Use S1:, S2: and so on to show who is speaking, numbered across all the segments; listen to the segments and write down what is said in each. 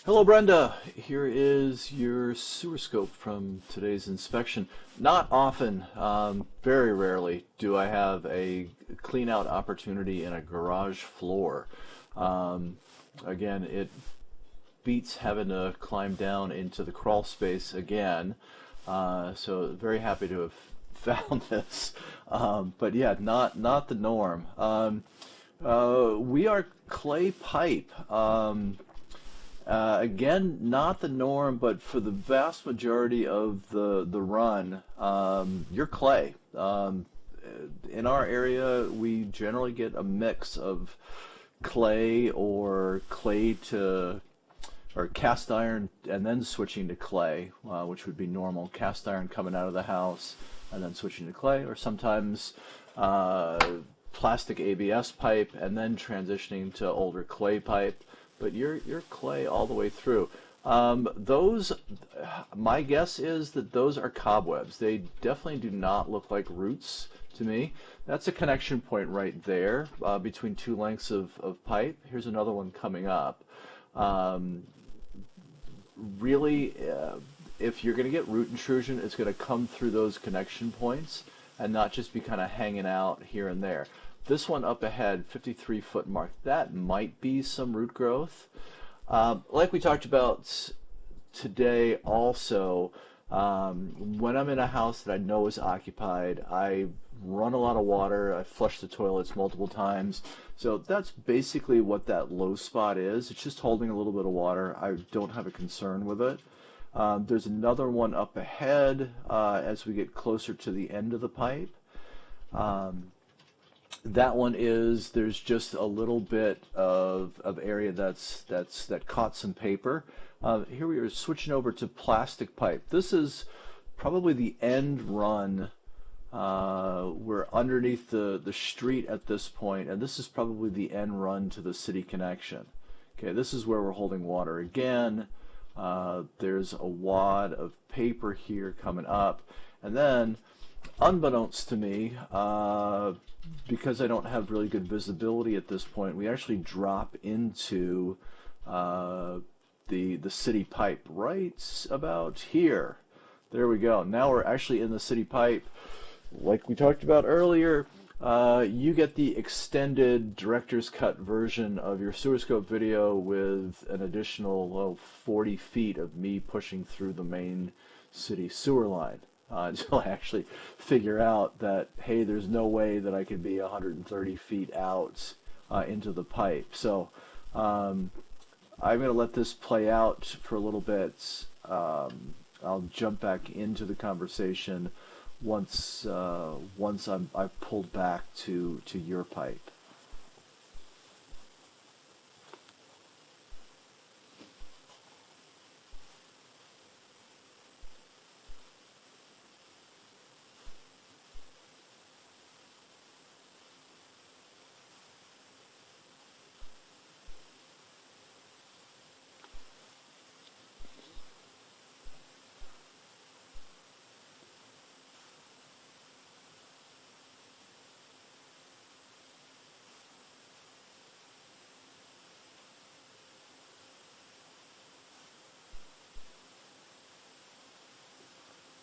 S1: Hello, Brenda. Here is your sewer scope from today's inspection. Not often, very rarely, do I have a clean out opportunity in a garage floor. Um, Again, it beats having to climb down into the crawl space again. So very happy to have found this. But yeah, not the norm. We are clay pipe. Again, not the norm, but for the vast majority of the run, you're clay. In our area, we generally get a mix of clay or clay to or cast iron and then switching to clay, which would be normal. Cast iron coming out of the house and then switching to clay, or sometimes uh, plastic ABS pipe and then transitioning to older clay pipe. But you're clay all the way through. Those, my guess is that those are cobwebs. They definitely do not look like roots to me. That's a connection point right there between two lengths of pipe. Here's another one coming up. Um, Really, if you're going to get root intrusion, it's going to come through those connection points and not just be kind of hanging out here and there. This one up ahead, 53-foot mark, that might be some root growth. Like we talked about today also, when I'm in a house that I know is occupied, I run a lot of water, I flush the toilets multiple times. So that's basically what that low spot is. It's just holding a little bit of water. I don't have a concern with it. There's another one up ahead as we get closer to the end of the pipe. Um, that one is there's just a little bit of area that caught some paper. Here we are switching over to plastic pipe. This is probably the end run. We're underneath the street at this point, and this is probably the end run to the city connection. Okay, this is where we're holding water again. There's a wad of paper here coming up, and then unbeknownst to me, because I don't have really good visibility at this point, we actually drop into uh, the city pipe right about here. There we go. Now we're actually in the city pipe. Like we talked about earlier, you get the extended director's cut version of your sewer scope video with an additional 40 feet of me pushing through the main city sewer line. Until I actually figure out that, hey, there's no way that I could be 130 feet out into the pipe. So I'm going to let this play out for a little bit. I'll jump back into the conversation once I've pulled back to your pipe.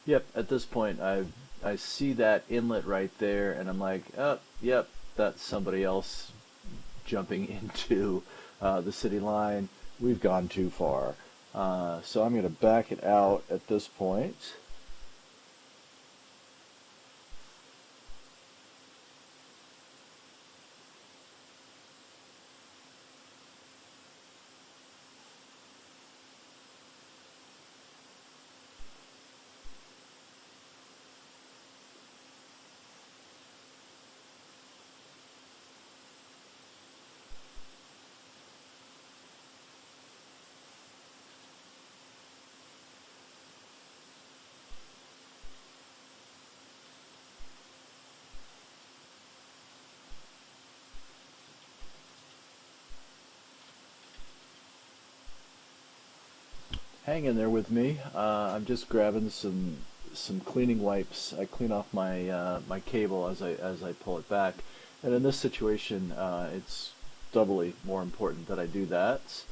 S1: Yep, at this point I see that inlet right there and I'm like, oh, yep, that's somebody else jumping into the city line. We've gone too far. So I'm going to back it out at this point. Hang in there with me. I'm just grabbing some cleaning wipes. I clean off my cable as I pull it back, and in this situation, it's doubly more important that I do that.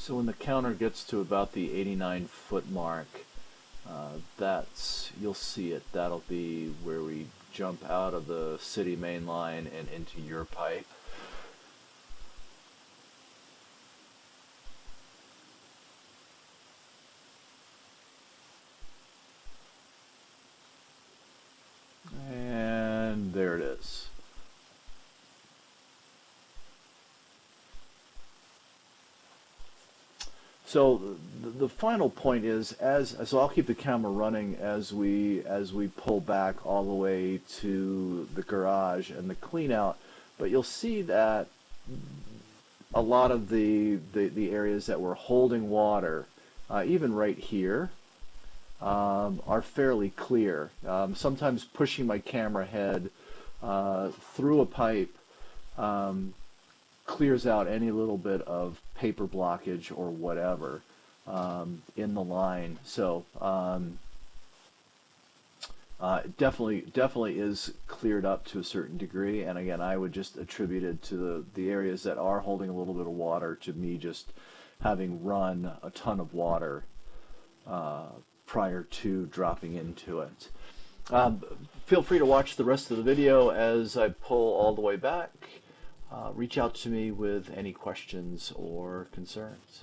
S1: So when the counter gets to about the 89-foot mark, you'll see it. That'll be where we jump out of the city main line and into your pipe. And there it is. So the final point is, so I'll keep the camera running as we pull back all the way to the garage and the clean out, but you'll see that a lot of the areas that were holding water, even right here, are fairly clear. Sometimes pushing my camera head through a pipe clears out any little bit of paper blockage or whatever in the line. So definitely is cleared up to a certain degree. And again, I would just attribute it to the areas that are holding a little bit of water to me just having run a ton of water prior to dropping into it. Feel free to watch the rest of the video as I pull all the way back. Reach out to me with any questions or concerns.